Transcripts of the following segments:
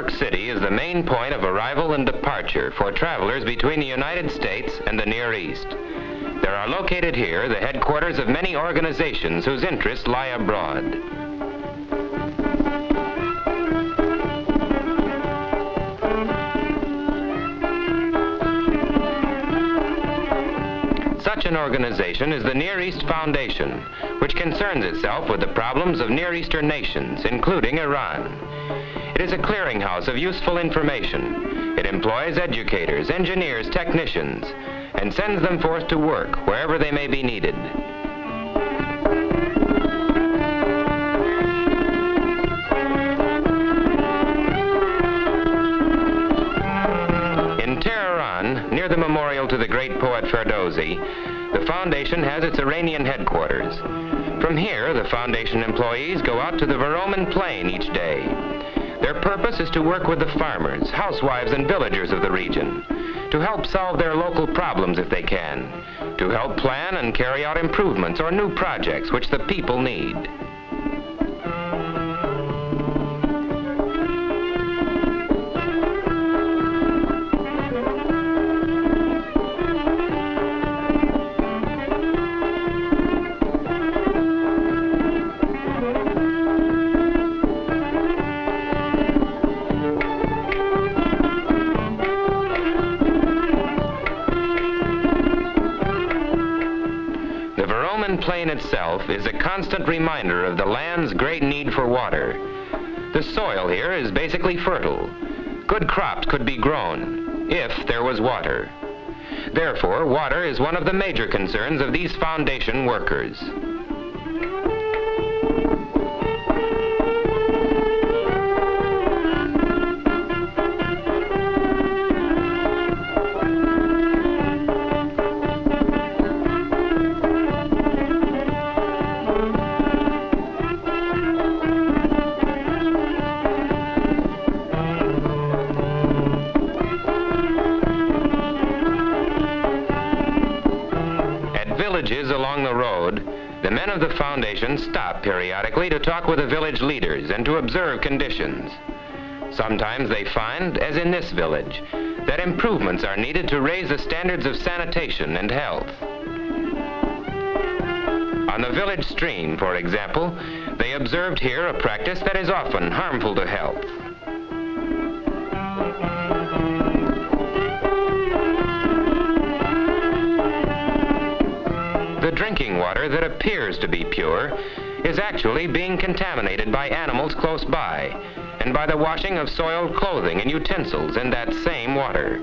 York City is the main point of arrival and departure for travelers between the United States and the Near East. There are located here the headquarters of many organizations whose interests lie abroad. Such an organization is the Near East Foundation, which concerns itself with the problems of Near Eastern nations, including Iran. It is a clearinghouse of useful information. It employs educators, engineers, technicians, and sends them forth to work wherever they may be needed. In Tehran, near the memorial to the great poet Ferdowsi, the foundation has its Iranian headquarters. From here, the foundation employees go out to the Varoman Plain each day. Their purpose is to work with the farmers, housewives, and villagers of the region, to help solve their local problems if they can, to help plan and carry out improvements or new projects which the people need. The plain itself is a constant reminder of the land's great need for water. The soil here is basically fertile. Good crops could be grown if there was water. Therefore, water is one of the major concerns of these foundation workers. Villages along the road, the men of the foundation stop periodically to talk with the village leaders and to observe conditions. Sometimes they find, as in this village, that improvements are needed to raise the standards of sanitation and health. On the village stream, for example, they observed here a practice that is often harmful to health. The drinking water that appears to be pure is actually being contaminated by animals close by and by the washing of soiled clothing and utensils in that same water.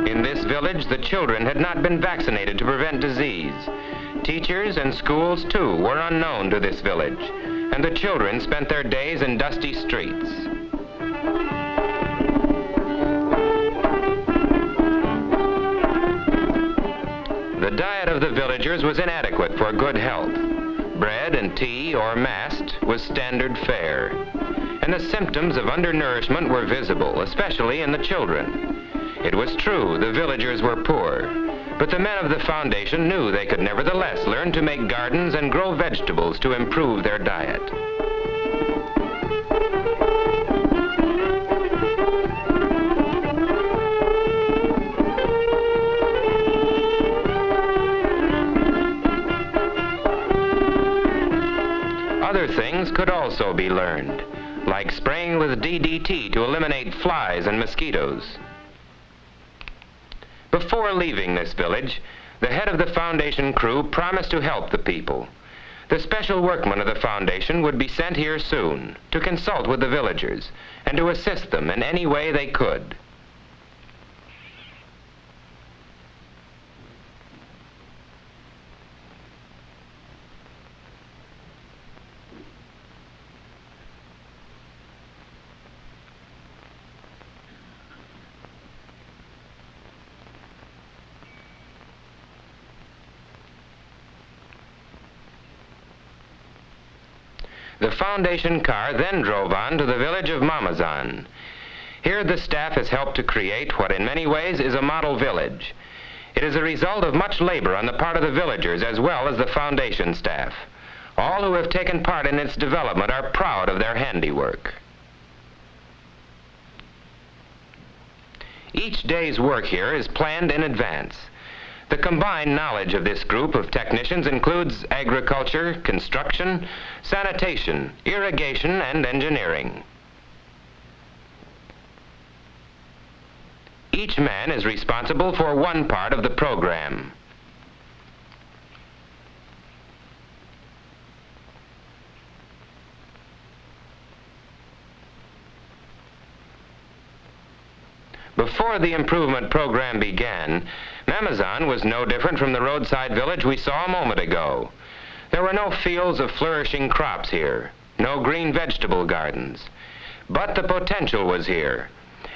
In this village, the children had not been vaccinated to prevent disease. Teachers and schools, too, were unknown to this village, and the children spent their days in dusty streets. The diet of the villagers was inadequate for good health. Bread and tea or mast was standard fare. And the symptoms of undernourishment were visible, especially in the children. It was true the villagers were poor, but the men of the foundation knew they could nevertheless learn to make gardens and grow vegetables to improve their diet. Other things could also be learned, like spraying with DDT to eliminate flies and mosquitoes. Before leaving this village, the head of the foundation crew promised to help the people. The special workmen of the foundation would be sent here soon to consult with the villagers and to assist them in any way they could. The foundation car then drove on to the village of Mamazan. Here the staff has helped to create what in many ways is a model village. It is a result of much labor on the part of the villagers as well as the foundation staff. All who have taken part in its development are proud of their handiwork. Each day's work here is planned in advance. The combined knowledge of this group of technicians includes agriculture, construction, sanitation, irrigation, and engineering. Each man is responsible for one part of the program. Before the improvement program began, Mamazan was no different from the roadside village we saw a moment ago. There were no fields of flourishing crops here, no green vegetable gardens. But the potential was here.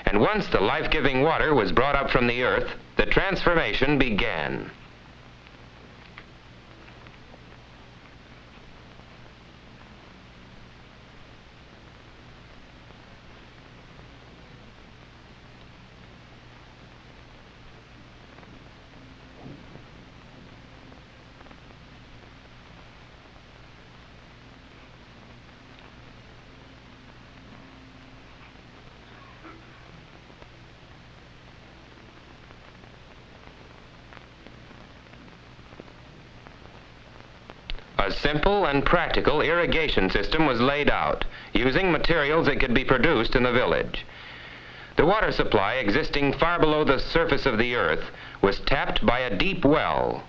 And once the life-giving water was brought up from the earth, the transformation began. A simple and practical irrigation system was laid out, using materials that could be produced in the village. The water supply existing far below the surface of the earth was tapped by a deep well.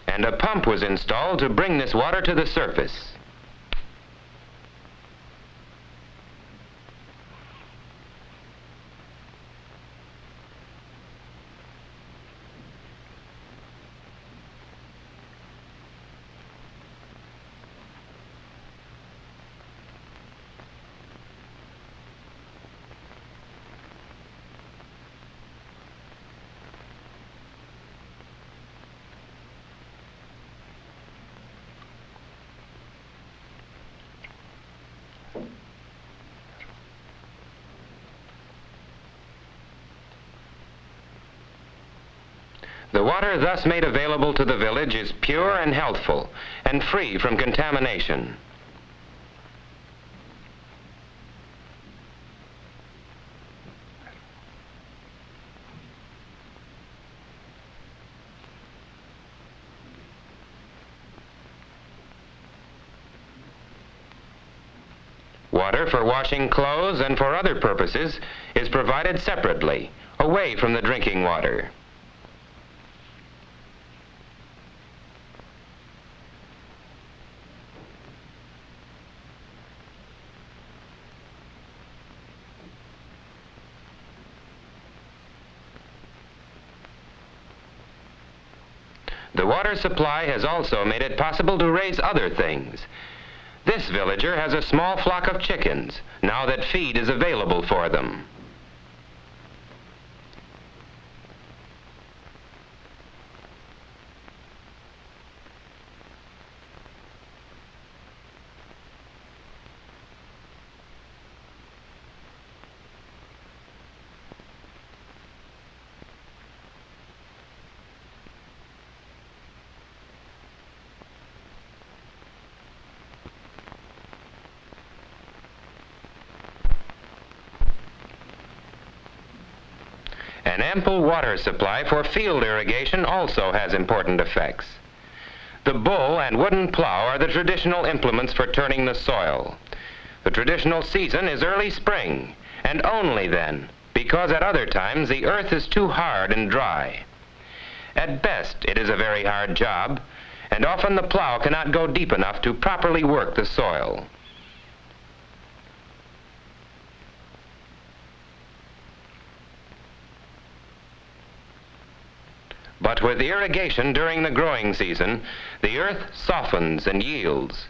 And a pump was installed to bring this water to the surface. The water thus made available to the village is pure and healthful and free from contamination. Water for washing clothes and for other purposes is provided separately, away from the drinking water. The water supply has also made it possible to raise other things. This villager has a small flock of chickens, now that feed is available for them. An ample water supply for field irrigation also has important effects. The bull and wooden plow are the traditional implements for turning the soil. The traditional season is early spring, and only then, because at other times the earth is too hard and dry. At best, it is a very hard job, and often the plow cannot go deep enough to properly work the soil. But with irrigation during the growing season, the earth softens and yields.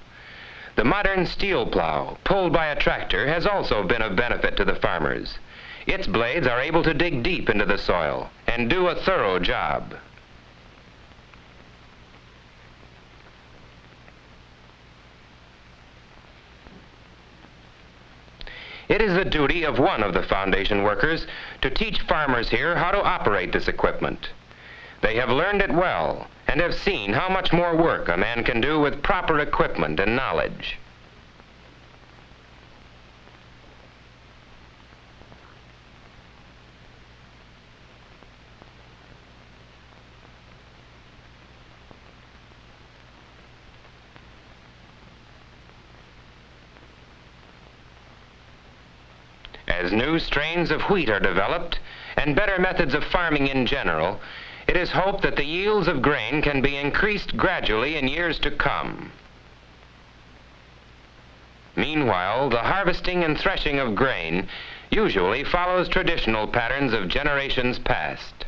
The modern steel plow, pulled by a tractor, has also been of benefit to the farmers. Its blades are able to dig deep into the soil and do a thorough job. It is the duty of one of the foundation workers to teach farmers here how to operate this equipment. They have learned it well and have seen how much more work a man can do with proper equipment and knowledge. As new strains of wheat are developed and better methods of farming in general, it is hoped that the yields of grain can be increased gradually in years to come. Meanwhile, the harvesting and threshing of grain usually follows traditional patterns of generations past.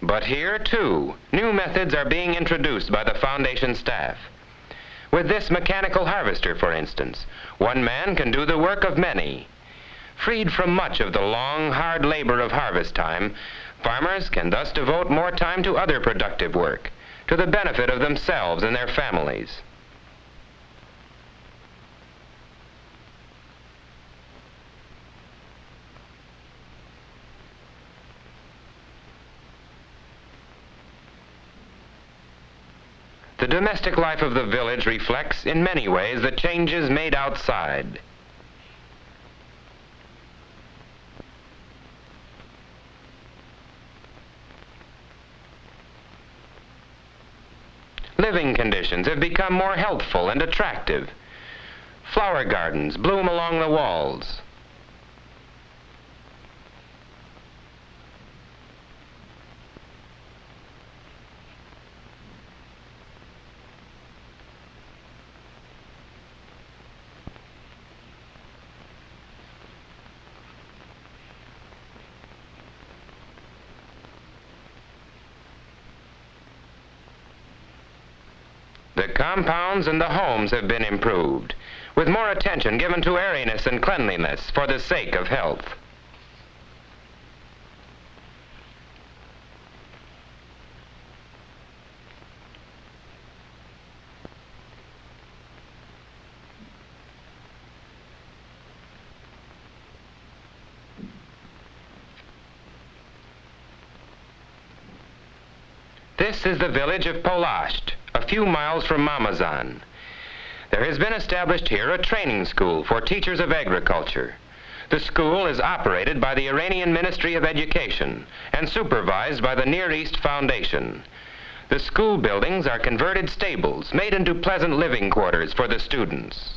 But here, too, new methods are being introduced by the foundation staff. With this mechanical harvester, for instance, one man can do the work of many. Freed from much of the long, hard labor of harvest time, farmers can thus devote more time to other productive work, to the benefit of themselves and their families. The domestic life of the village reflects, in many ways, the changes made outside. Living conditions have become more healthful and attractive. Flower gardens bloom along the walls. The compounds and the homes have been improved, with more attention given to airiness and cleanliness for the sake of health. This is the village of Polast, a few miles from Mamazan. There has been established here a training school for teachers of agriculture. The school is operated by the Iranian Ministry of Education and supervised by the Near East Foundation. The school buildings are converted stables made into pleasant living quarters for the students.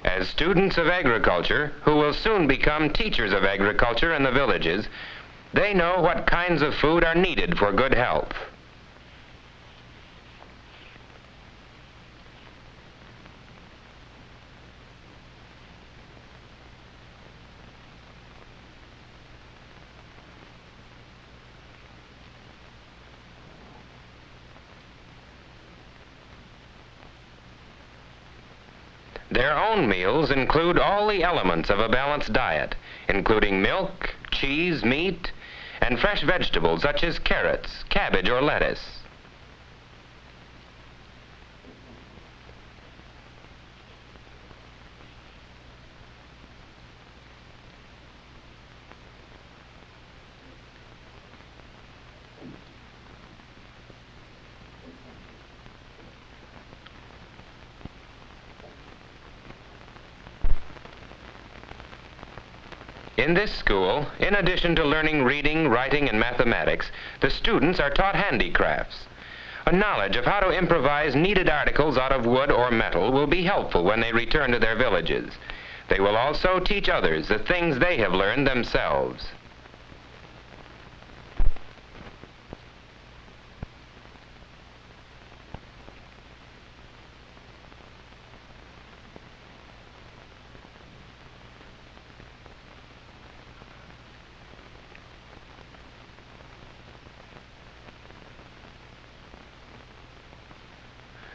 As students of agriculture, who will soon become teachers of agriculture in the villages, they know what kinds of food are needed for good health. Their own meals include all the elements of a balanced diet, including milk, cheese, meat, and fresh vegetables such as carrots, cabbage, or lettuce. In this school, in addition to learning reading, writing, and mathematics, the students are taught handicrafts. A knowledge of how to improvise needed articles out of wood or metal will be helpful when they return to their villages. They will also teach others the things they have learned themselves.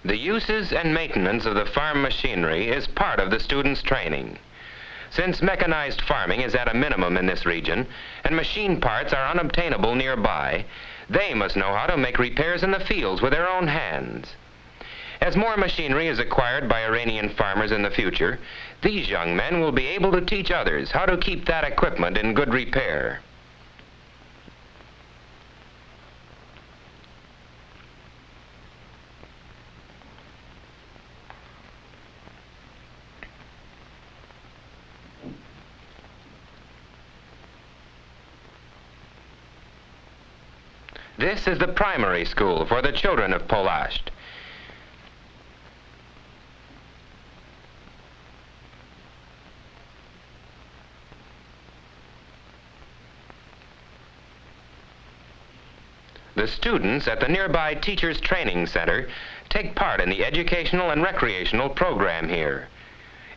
The uses and maintenance of the farm machinery is part of the students' training. Since mechanized farming is at a minimum in this region and machine parts are unobtainable nearby, they must know how to make repairs in the fields with their own hands. As more machinery is acquired by Iranian farmers in the future, these young men will be able to teach others how to keep that equipment in good repair. This is the primary school for the children of Polasht. The students at the nearby Teachers Training Center take part in the educational and recreational program here.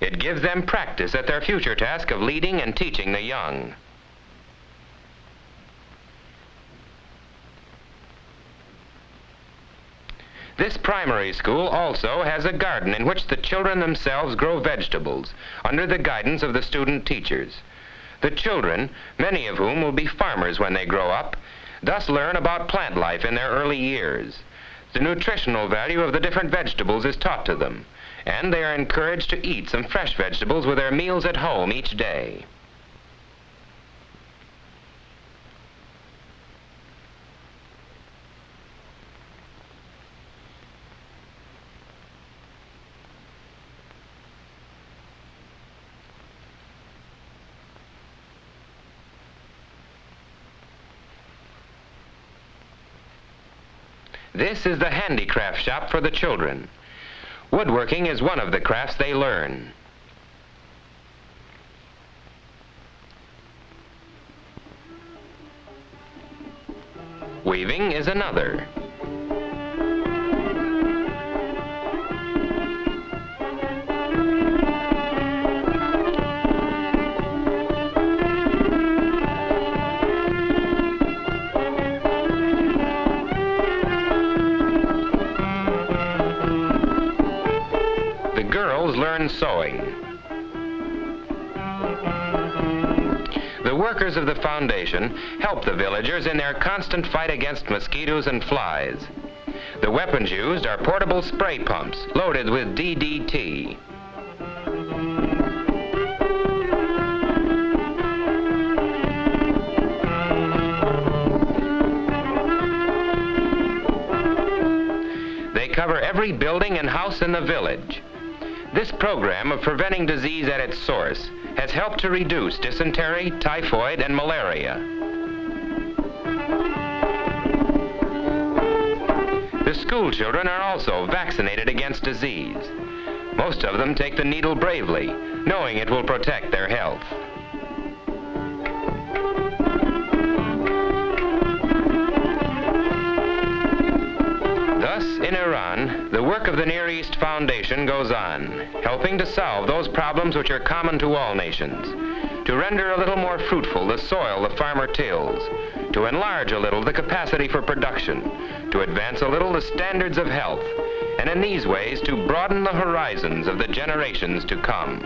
It gives them practice at their future task of leading and teaching the young. This primary school also has a garden in which the children themselves grow vegetables under the guidance of the student teachers. The children, many of whom will be farmers when they grow up, thus learn about plant life in their early years. The nutritional value of the different vegetables is taught to them, and they are encouraged to eat some fresh vegetables with their meals at home each day. This is the handicraft shop for the children. Woodworking is one of the crafts they learn. Weaving is another. Learn sewing. The workers of the foundation help the villagers in their constant fight against mosquitoes and flies. The weapons used are portable spray pumps loaded with DDT. They cover every building and house in the village. This program of preventing disease at its source has helped to reduce dysentery, typhoid, and malaria. The school children are also vaccinated against disease. Most of them take the needle bravely, knowing it will protect their health. Thus, in Iran, the work of the Near East Foundation goes on, helping to solve those problems which are common to all nations, to render a little more fruitful the soil the farmer tills, to enlarge a little the capacity for production, to advance a little the standards of health, and in these ways to broaden the horizons of the generations to come.